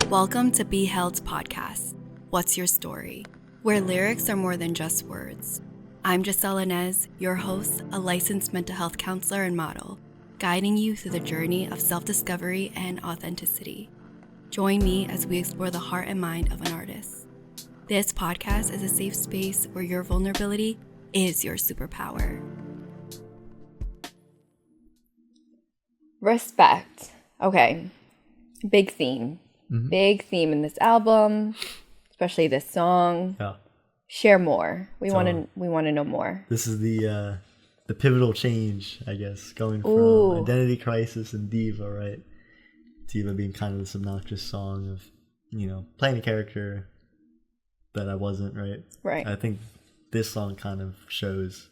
Welcome to Be Held's podcast, What's Your Story? Where lyrics are more than just words. I'm Giselle Inez, your host, a licensed mental health counselor and model, guiding you through the journey of self-discovery and authenticity. Join me as we explore the heart and mind of an artist. This podcast is a safe space where your vulnerability is your superpower. Respect. Okay. Big theme. Big theme in this album, especially this song. Yeah. Share more. We want to know more. This is the pivotal change, I guess, going from Identity Crisis and Diva, right? Diva being kind of this obnoxious song of, playing a character that I wasn't, right? Right. I think this song kind of shows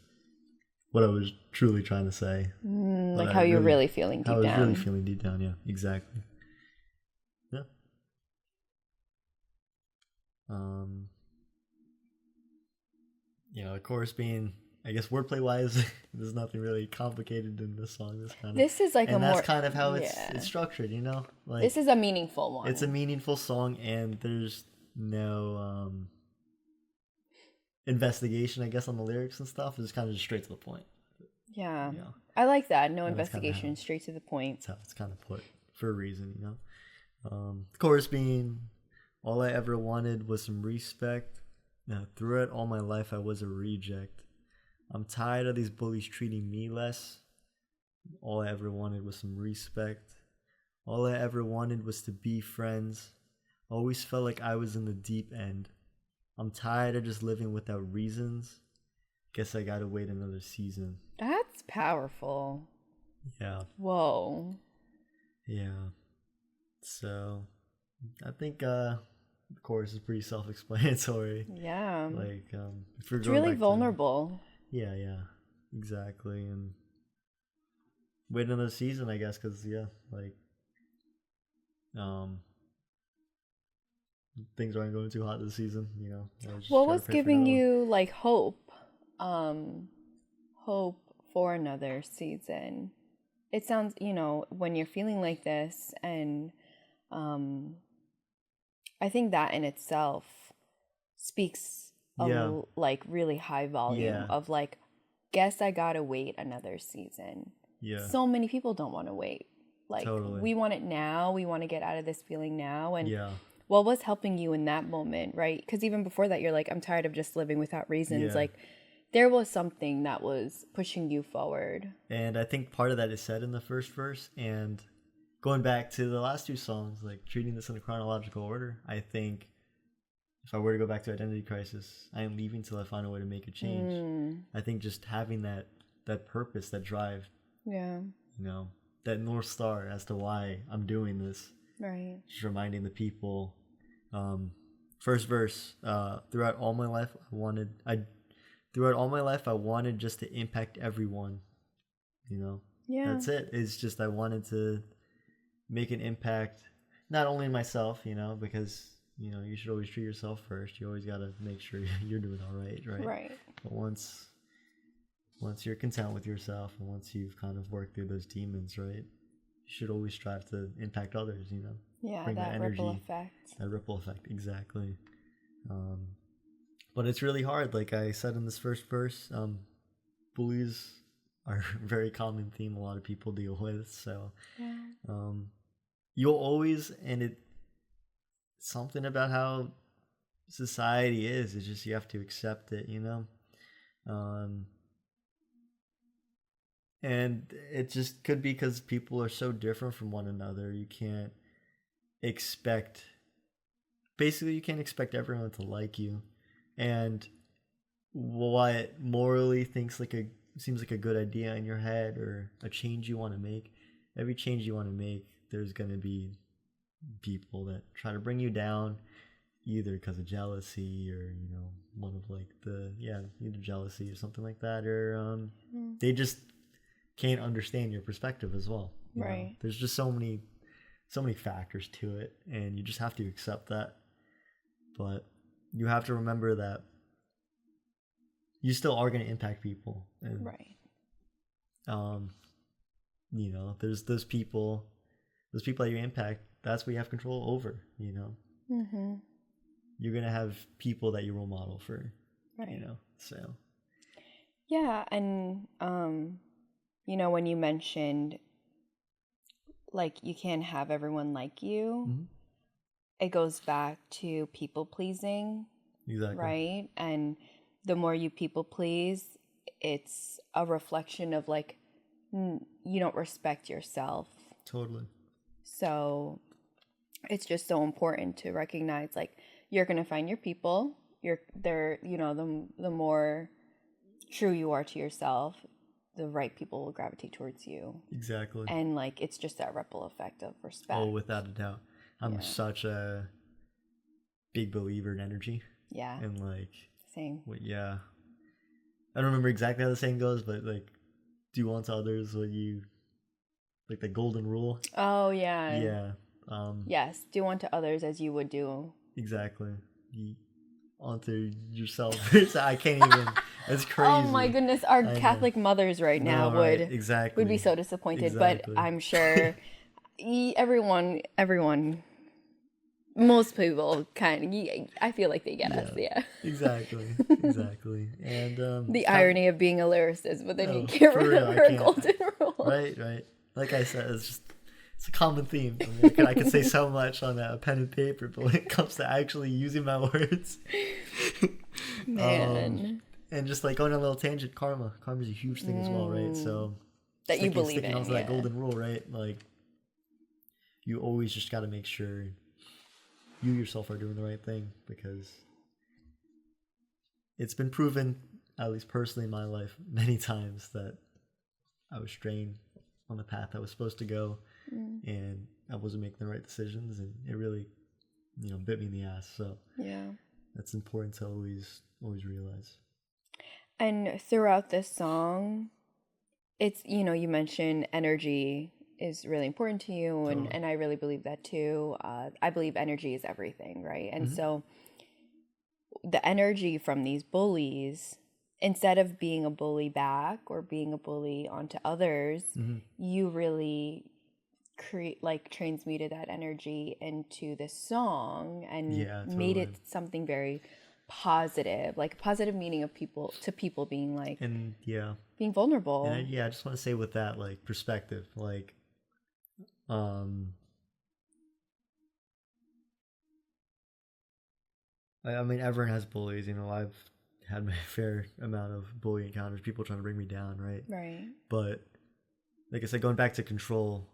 what I was truly trying to say. Like how you're really feeling deep down. How I was really feeling deep down, yeah, exactly. Yeah. The chorus being, I guess, wordplay wise, there's nothing really complicated in this song. This is like that's kind of how it's structured, Like, this is a meaningful one. It's a meaningful song, and there's no investigation, I guess, on the lyrics and stuff. It's kind of just straight to the point. Yeah. I like that. No investigation, straight to the point. That's how it's kind of put for a reason, The chorus being, all I ever wanted was some respect. Throughout all my life, I was a reject. I'm tired of these bullies treating me less. All I ever wanted was some respect. All I ever wanted was to be friends. Always felt like I was in the deep end. I'm tired of just living without reasons. Guess I gotta wait another season. That's powerful. Yeah. Whoa. Yeah. So, I think the chorus is pretty self-explanatory. Yeah. Like, if it's really vulnerable. Yeah, exactly. And wait another season, I guess, because things aren't going too hot this season. What was giving you hope? Hope for another season. It sounds, when you're feeling like this, and I think that in itself speaks really high volume of guess I gotta wait another season. Yeah. So many people don't want to wait. Totally. We want it now. We want to get out of this feeling now. And what was helping you in that moment, right? Because even before that, you're like, I'm tired of just living without reasons. Yeah. There was something that was pushing you forward. And I think part of that is said in the first verse. And going back to the last two songs, treating this in a chronological order, I think if I were to go back to Identity Crisis, I am leaving till I find a way to make a change. I think just having that purpose, that drive, that North Star as to why I'm doing this. Right. Just reminding the people. First verse, throughout all my life, I wanted just to impact everyone. Yeah. That's it. It's just I wanted to make an impact, not only myself, because you should always treat yourself first. You always got to make sure you're doing all right. Right. But once you're content with yourself, and once you've kind of worked through those demons, right, you should always strive to impact others. Yeah, bring that energy, ripple effect. That ripple effect, exactly. But it's really hard. Like I said in this first verse, bullies are a very common theme a lot of people deal with. So you'll always, and it's something about how society is. It's just you have to accept it, and it just could be because people are so different from one another. You can't expect everyone to like you. And what morally seems like a good idea in your head, or a change you want to make, every change you want to make, there's going to be people that try to bring you down, either because of jealousy, or one of either jealousy or something like that, or they just can't understand your perspective as well. Right. There's just so many factors to it, and you just have to accept that. But you have to remember that you still are going to impact people. And, right. There's those people that you impact that's what you have control over, you know. Mm-hmm. You're gonna have people that you role model for, Right. you know. So Yeah, and you know, when you mentioned like you can't have everyone like you, mhm. it goes back to people pleasing, Exactly. right? And the more you people please, it's a reflection of like you don't respect yourself. Totally. So it's just so important to recognize like you're gonna find your people. They're you know the more true you are to yourself, the right people will gravitate towards you. Exactly. And like it's just that ripple effect of respect. Oh, without a doubt. I'm Yeah. such a big believer in energy. Yeah. And like, Same. yeah. I don't remember exactly how the saying goes, but like, do unto others what you like, the golden rule. Oh yeah. Yeah. Yes. Do unto others as you would do. Exactly. You onto yourself. I can't even. It's crazy. Oh my goodness, our I know. Catholic mothers right now No, right, exactly. would be so disappointed. Exactly. But I'm sure everyone, most people I feel like they get us. Yeah. Exactly. And The irony of being a lyricist, but then no, you can't for real, remember I a can't. golden rule. Right. Like I said, it's a common theme. I mean, I could say so much on a pen and paper, but when it comes to actually using my words, Man. and just like going on a little tangent, karma's a huge thing as well, right? So That you believe sticking in, onto that yeah. golden rule, right? Like you always just got to make sure you yourself are doing the right thing, because it's been proven, at least personally in my life, many times that I was straying on the path I was supposed to go, and I wasn't making the right decisions, and it really, bit me in the ass. So Yeah. that's important to always realize. And throughout this song, it's, you mentioned energy is really important to you, and, Totally. and I really believe that too. I believe energy is everything, right? And so the energy from these bullies, instead of being a bully back or being a bully onto others, you really transmuted that energy into this song and made it something very positive, like positive meaning of people being like, And being vulnerable. and I just want to say with that, like, perspective, like, I mean, everyone has bullies. I've had my fair amount of bully encounters, people trying to bring me down, right? Right. But like I said, going back to control,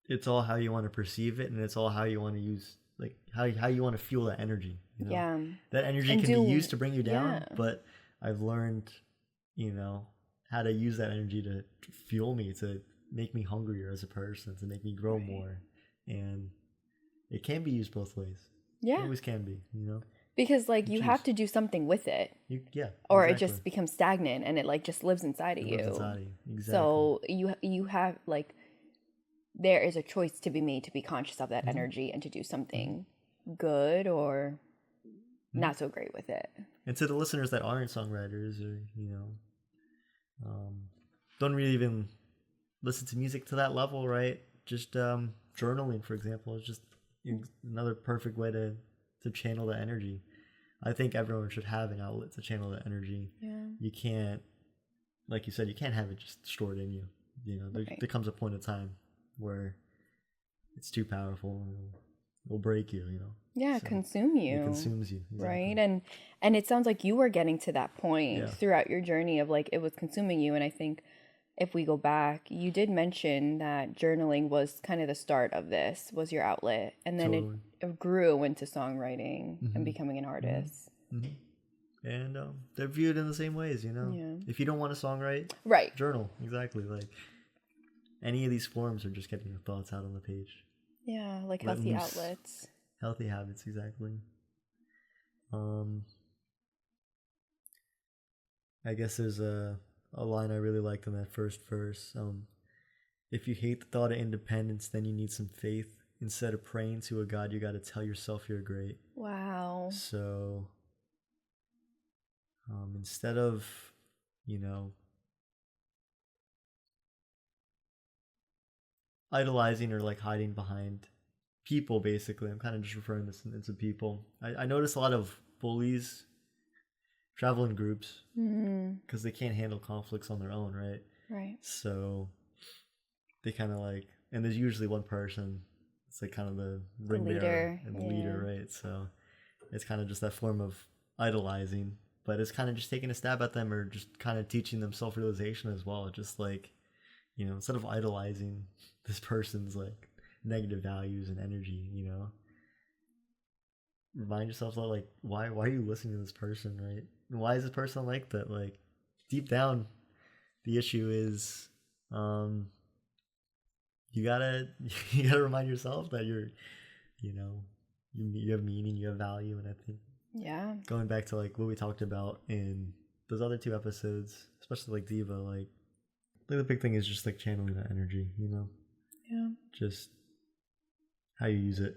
it's all how you want to perceive it, and it's all how you want to use, like, how you want to fuel that energy. Yeah. That energy And can be used to bring you down, yeah. but I've learned, how to use that energy to fuel me, to make me hungrier as a person, to make me grow more. And it can be used both ways. Yeah. It always can be, Because like you have to do something with it. Or it just becomes stagnant and it like just lives inside of you. Exactly. So you have like, there is a choice to be made to be conscious of that energy and to do something good or not so great with it. And to the listeners that aren't songwriters, or don't really even listen to music to that level, right? Just journaling, for example, is just another perfect way to channel that energy. I think everyone should have an outlet to channel that energy. Yeah. You can't, like you said, you can't have it just stored in you. There comes a point of time where it's too powerful and it'll break you. Yeah, so consume you. It consumes you, exactly. Right? And it sounds like you were getting to that point throughout your journey of like it was consuming you. And I think if we go back, you did mention that journaling was kind of the start of this, was your outlet, and then it grew into songwriting and becoming an artist. And they're viewed in the same ways, If you don't want to songwrite, right, journal. Exactly. Like any of these forms are just getting your thoughts out on the page. Yeah, like healthy outlets. Healthy habits, exactly. I guess there's a line I really liked in that first verse. If you hate the thought of independence, then you need some faith. Instead of praying to a God, you got to tell yourself you're great. Wow. So, instead of, idolizing or like hiding behind people. Basically, I'm kind of just referring this into people. I notice a lot of bullies travel in groups because they can't handle conflicts on their own, right? Right. So they kind of like, and there's usually one person. It's like kind of the ringleader and the leader, right? So it's kind of just that form of idolizing, but it's kind of just taking a stab at them or just kind of teaching them self-realization as well. Just like, you know, instead of idolizing this person's like negative values and energy, you know, remind yourself that like, why are you listening to this person, right? And why is this person like that? Like deep down, the issue is, you gotta remind yourself that you're, you know, you have meaning, you have value, and I think going back to like what we talked about in those other 2 episodes, especially like Diva, like the big thing is just like channeling that energy, you know, just how you use it.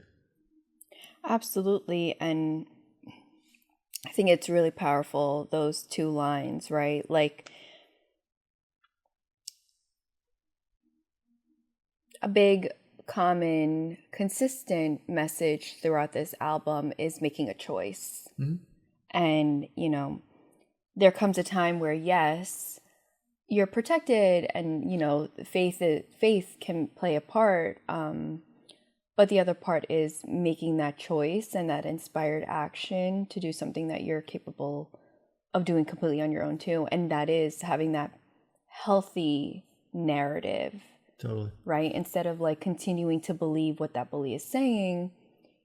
Absolutely. And I think it's really powerful, those 2 lines, right? Like a big, common, consistent message throughout this album is making a choice. And, you know, there comes a time where, yes, you're protected and, you know, faith can play a part. But the other part is making that choice and that inspired action to do something that you're capable of doing completely on your own too. And that is having that healthy narrative. Totally. Right? Instead of like continuing to believe what that bully is saying,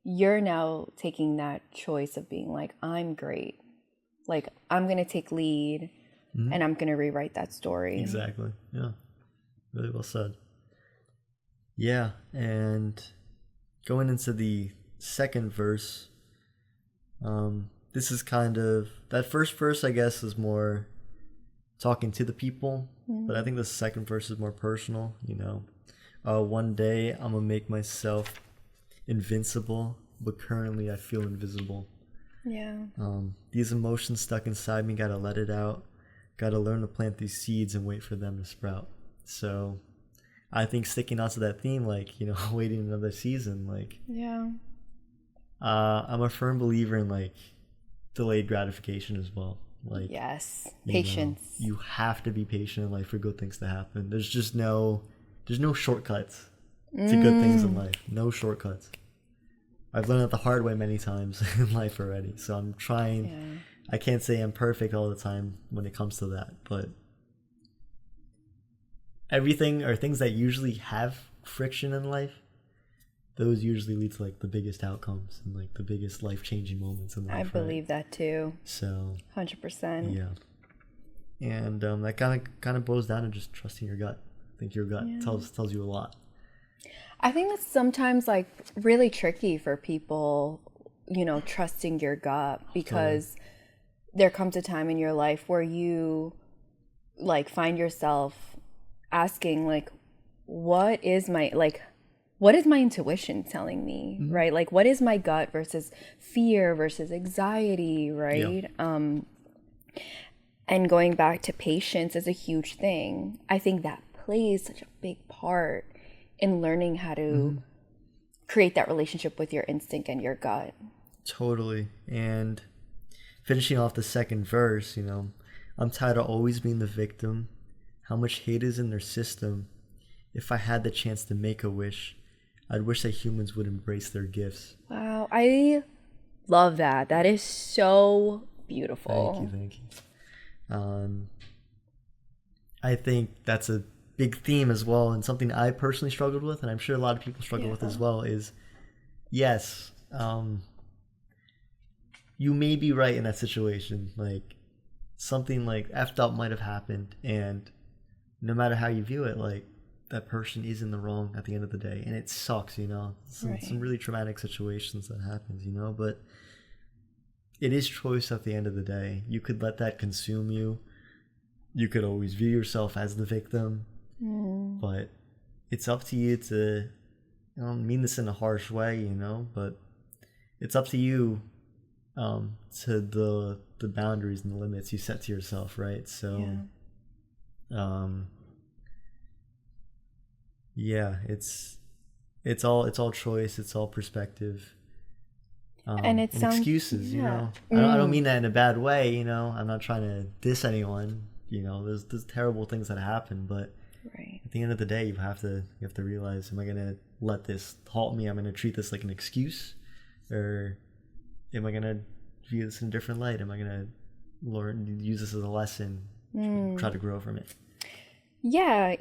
you're now taking that choice of being like, I'm great. Like, I'm going to take lead and I'm going to rewrite that story. Exactly. Yeah. Really well said. Yeah. And going into the second verse, this is kind of, that first verse, I guess, is more talking to the people, but I think the second verse is more personal, you know. One day I'm gonna make myself invincible, but currently I feel invisible. Yeah. These emotions stuck inside me, gotta let it out. Gotta learn to plant these seeds and wait for them to sprout. So I think sticking on to that theme, like, you know, waiting another season, like, I'm a firm believer in like delayed gratification as well. Like, yes, patience. You have to be patient in life for good things to happen. There's no shortcuts to good things in life. No shortcuts. I've learned that the hard way many times in life already. So I'm trying. Yeah. I can't say I'm perfect all the time when it comes to that, but everything or things that usually have friction in life, those usually lead to like the biggest outcomes and like the biggest life-changing moments in life. I believe that too. So 100%. Yeah. And that kind of boils down to just trusting your gut. I think your gut tells you a lot. I think that's sometimes like really tricky for people, you know, trusting your gut, because there comes a time in your life where you like find yourself asking like, what is my intuition telling me, right? Like, what is my gut versus fear versus anxiety, right? Yeah. And going back to patience is a huge thing. I think that plays such a big part in learning how to create that relationship with your instinct and your gut. Totally. And finishing off the second verse, you know, I'm tired of always being the victim. How much hate is in their system. If I had the chance to make a wish, I'd wish that humans would embrace their gifts. Wow, I love that. That is so beautiful. Thank you. I think that's a big theme as well, and something I personally struggled with, and I'm sure a lot of people struggle with as well, is yes, you may be right in that situation. Like, something like effed up might have happened, and no matter how you view it, like, that person is in the wrong at the end of the day, and it sucks, you know. Some really traumatic situations that happens, you know, but it is choice at the end of the day. You could let that consume you. You could always view yourself as the victim, but it's up to you to, I don't mean this in a harsh way, you know, but it's up to you to the boundaries and the limits you set to yourself, right? So, Yeah, it's all choice, it's all perspective. And it and sounds excuses, you yeah. know. I don't mean that in a bad way, you know. I'm not trying to diss anyone, you know. There's terrible things that happen, but Right. at the end of the day, you have to realize: am I gonna let this halt me? I'm gonna treat this like an excuse, or am I gonna view this in a different light? Am I gonna use this as a lesson, try to grow from it? Yeah,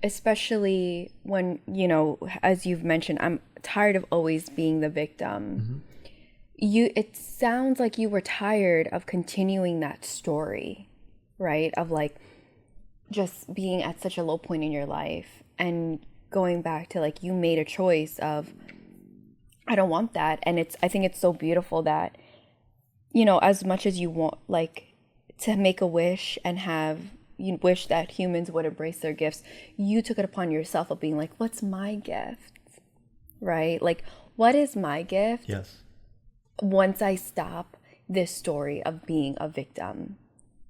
especially when, you know, as you've mentioned, I'm tired of always being the victim. It sounds like you were tired of continuing that story, right? Of like just being at such a low point in your life and going back to like you made a choice of I don't want that. And I think it's so beautiful that, you know, as much as you want like to make a wish and you wish that humans would embrace their gifts, you took it upon yourself of being like, what's my gift? Right? Like, what is my gift? Yes. Once I stop this story of being a victim,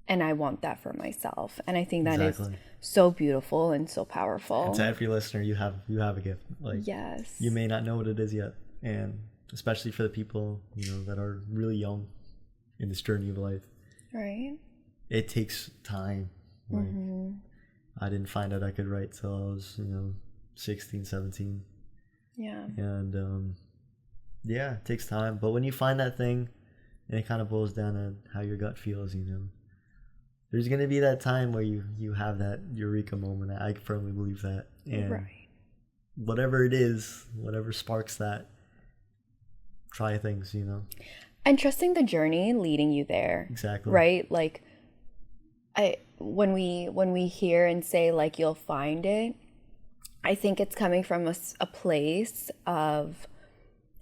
and I want that for myself. And I think that is so beautiful and so powerful. And to every listener, you have a gift. Like, yes, you may not know what it is yet, and especially for the people, you know, that are really young in this journey of life. Right. It takes time. Like, I didn't find out I could write till I was, you know, 16, 17. Yeah. And yeah, it takes time. But when you find that thing, and it kind of boils down to how your gut feels, you know, there's going to be that time where you have that eureka moment. I firmly believe that. And whatever it is, whatever sparks that, try things, you know. And trusting the journey leading you there. Exactly. Right? Like, when we hear and say like you'll find it, I think it's coming from a place of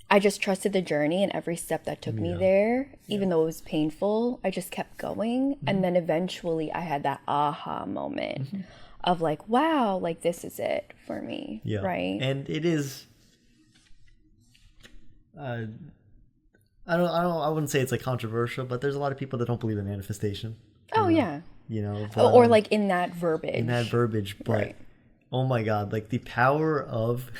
I just trusted the journey, and every step that took me there, even though it was painful, I just kept going. And then eventually I had that aha moment of like, wow, like this is it for me. Yeah. Right. And it is, I wouldn't say it's like controversial, but there's a lot of people that don't believe in manifestation. Oh, yeah. You know, or like in that verbiage. But oh my God, like the power of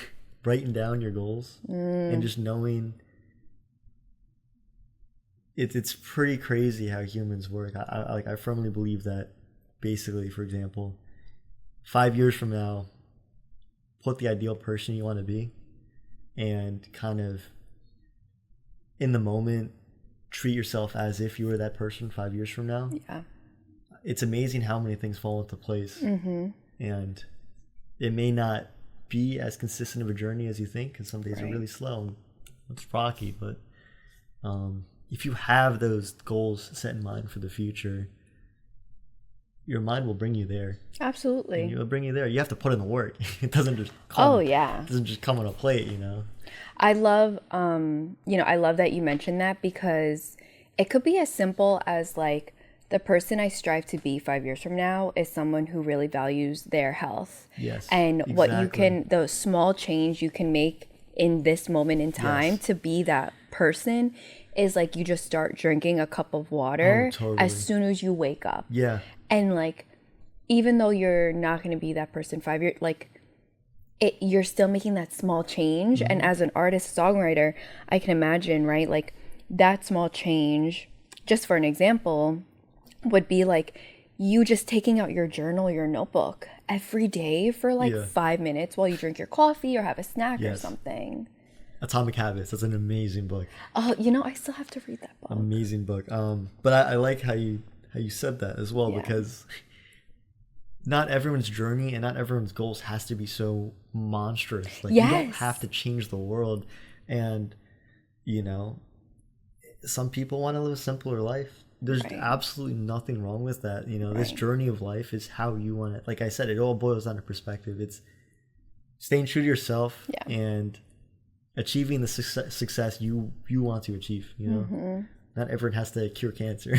writing down your goals and just knowing it's pretty crazy how humans work. I firmly believe that basically, for example, 5 years from now, put the ideal person you want to be and kind of in the moment treat yourself as if you were that person 5 years from now. Yeah. It's amazing how many things fall into place. And it may not be as consistent of a journey as you think, because some days are really slow and it's rocky, but if you have those goals set in mind for the future, your mind will bring you there. Absolutely. And it will bring you there. You have to put in the work. It doesn't just come. It doesn't just come on a plate, you know. I love I love that you mentioned that, because it could be as simple as like the person I strive to be 5 years from now is someone who really values their health. Yes. And what you can, the small change you can make in this moment in time to be that person is like you just start drinking a cup of water as soon as you wake up. Yeah. And like, even though you're not going to be that person 5 years, like you're still making that small change. And as an artist, songwriter, I can imagine, right? Like that small change, just for an example, would be like you just taking out your journal, your notebook every day for like 5 minutes while you drink your coffee or have a snack or something. Atomic Habits. That's an amazing book. Oh, you know, I still have to read that book. Amazing book. But I like how you said that as well, because not everyone's journey and not everyone's goals has to be so monstrous. Like you don't have to change the world. And, you know, some people want to live a simpler life. There's absolutely nothing wrong with that. You know, this journey of life is how you want it. Like I said, it all boils down to perspective. It's staying true to yourself and achieving the success you want to achieve, you know. Not everyone has to cure cancer.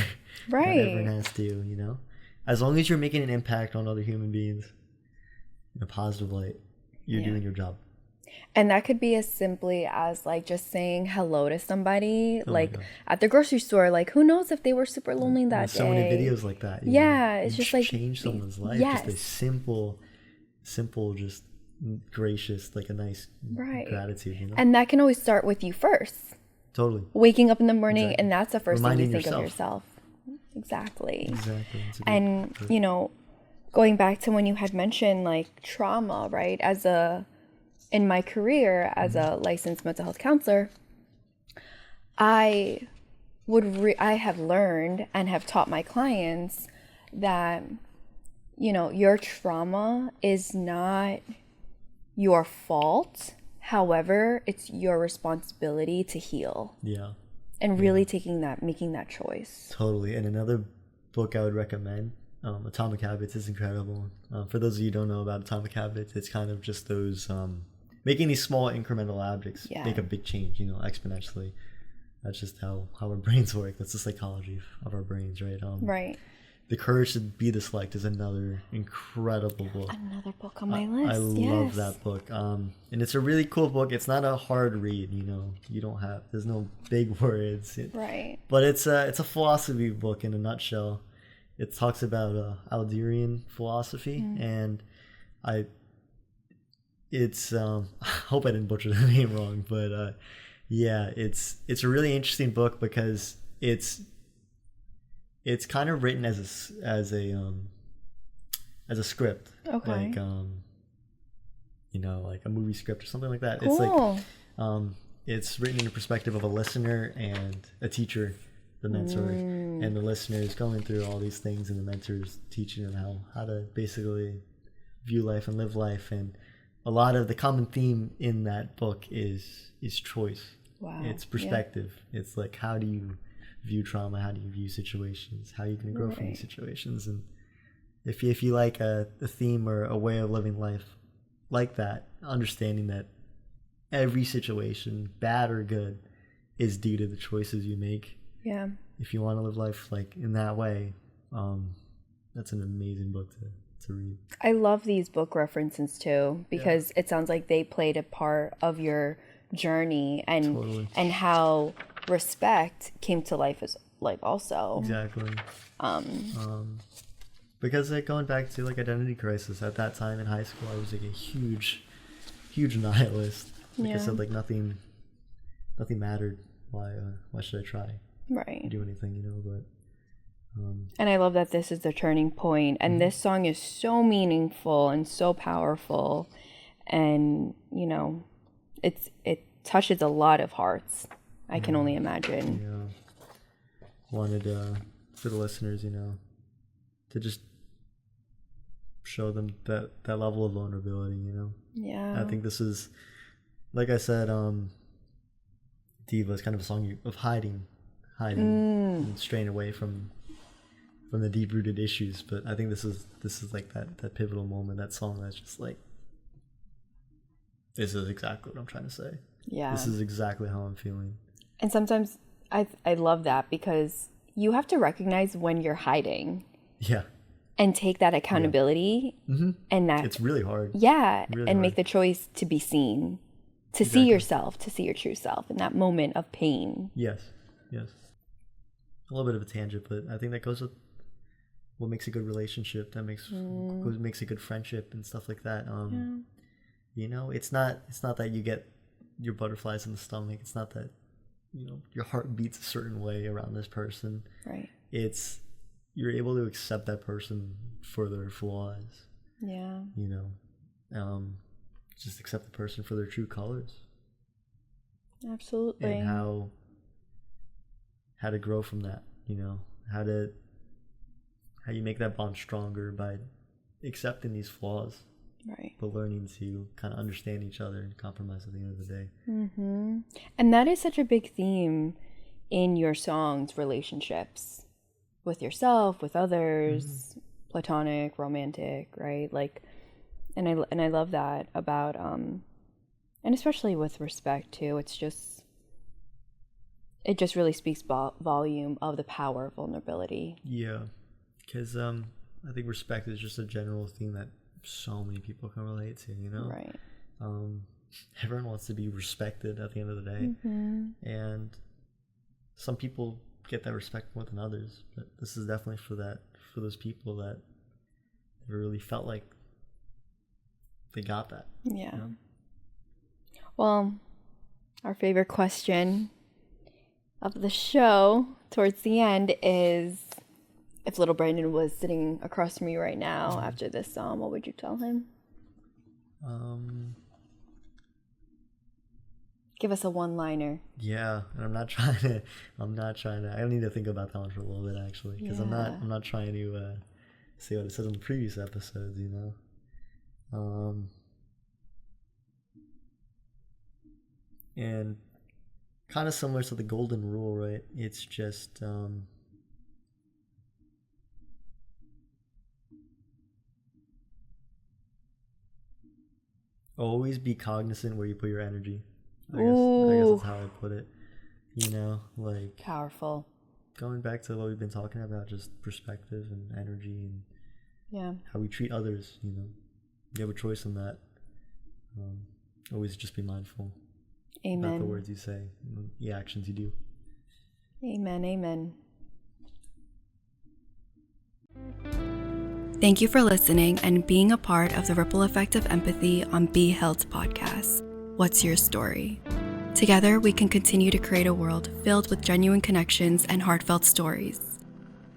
Not everyone has to, you know. As long as you're making an impact on other human beings in a positive light, you're doing your job. And that could be as simply as like just saying hello to somebody, like at the grocery store. Like, who knows if they were super lonely that day. So many videos like that. It's just like change someone's life. Just a simple, just gracious, like a nice Right. gratitude, you know? And that can always start with you first. Totally. Waking up in the morning, Exactly. and that's the first Reminding thing you think of yourself. yourself. Exactly. Exactly. It's a good And, point. you know, going back to when you had mentioned like trauma, right? In my career as a licensed mental health counselor, I have learned and have taught my clients that, you know, your trauma is not your fault. However, it's your responsibility to heal. Yeah. And really making that choice. Totally. And another book I would recommend, Atomic Habits, is incredible. For those of you who don't know about Atomic Habits, it's kind of just those making these small incremental habits make a big change, you know, exponentially. That's just how our brains work. That's the psychology of our brains, right? Right. The Courage to Be the Select is another incredible book. Another book on my list. I love that book. And it's a really cool book. It's not a hard read, you know. There's no big words. Right. But it's a philosophy book in a nutshell. It talks about Alderian philosophy, and I hope I didn't butcher the name wrong, but yeah, it's a really interesting book because it's kind of written as a script, Okay. like you know, like a movie script or something like that. Cool. It's like it's written in the perspective of a listener and a teacher, the mentor, and the listener is going through all these things, and the mentor's teaching them how to basically view life and live life. And a lot of the common theme in that book is choice. Wow. It's perspective. Yeah. It's like, how do you view trauma? How do you view situations? How are you going to grow from these situations? And if you like a theme or a way of living life like that, understanding that every situation, bad or good, is due to the choices you make. Yeah. If you want to live life like in that way, that's an amazing book to read. I love these book references too, because it sounds like they played a part of your journey and how respect came to life as like also. Exactly. Because like going back to like identity crisis at that time in high school, I was like a huge nihilist. Like I said, like nothing mattered. Why should I try? Right. To do anything, you know? But and I love that this is the turning point, and this song is so meaningful and so powerful, and you know, it touches a lot of hearts. I can only imagine. Yeah. Wanted for the listeners, you know, to just show them that level of vulnerability, you know. Yeah. I think this is, like I said, Diva is kind of a song of hiding and straying away from the deep rooted issues. But I think this is like that pivotal moment, that song that's just like, this is exactly what I'm trying to say. Yeah. This is exactly how I'm feeling. And sometimes I love that because you have to recognize when you're hiding. Yeah. And take that accountability. Yeah. Mm-hmm. And that it's really hard. Yeah. Really and hard. make the choice to be seen. To see yourself, to see your true self in that moment of pain. Yes. Yes. A little bit of a tangent, but I think that goes with what makes a good relationship, that makes a good friendship and stuff like that. You know, it's not that you get your butterflies in the stomach. It's not that, you know, your heart beats a certain way around this person. Right. It's you're able to accept that person for their flaws. Yeah. You know, just accept the person for their true colors. Absolutely. And how to grow from that, you know, how you make that bond stronger by accepting these flaws. Right. But learning to kind of understand each other and compromise at the end of the day. Mm-hmm. And that is such a big theme in your songs, relationships with yourself, with others, platonic, romantic, right? Like, and I love that about, and especially with respect too. It just really speaks volume of the power of vulnerability. Yeah, because I think respect is just a general theme that so many people can relate to, you know? Right. Everyone wants to be respected at the end of the day. And some people get that respect more than others, but this is definitely for those people that never really felt like they got that. Yeah. You know? Well, our favorite question of the show towards the end is, if little Brandon was sitting across from you right now after this song, what would you tell him? Give us a one-liner. Yeah, and I'm not trying to. I need to think about that one for a little bit actually, because I'm not trying to say what it says in the previous episodes. You know. And kind of similar to the golden rule, right? It's just always be cognizant where you put your energy. I guess that's how I put it. You know, like Powerful. going back to what we've been talking about, just perspective and energy and how we treat others. You know, you have a choice in that. Always just be mindful. Amen. About the words you say, the actions you do. Amen. Amen. Thank you for listening and being a part of the Ripple Effect of Empathy on Be Health podcast. What's your story? Together, we can continue to create a world filled with genuine connections and heartfelt stories.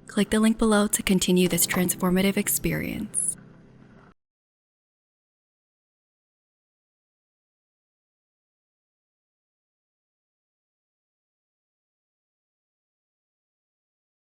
Click the link below to continue this transformative experience.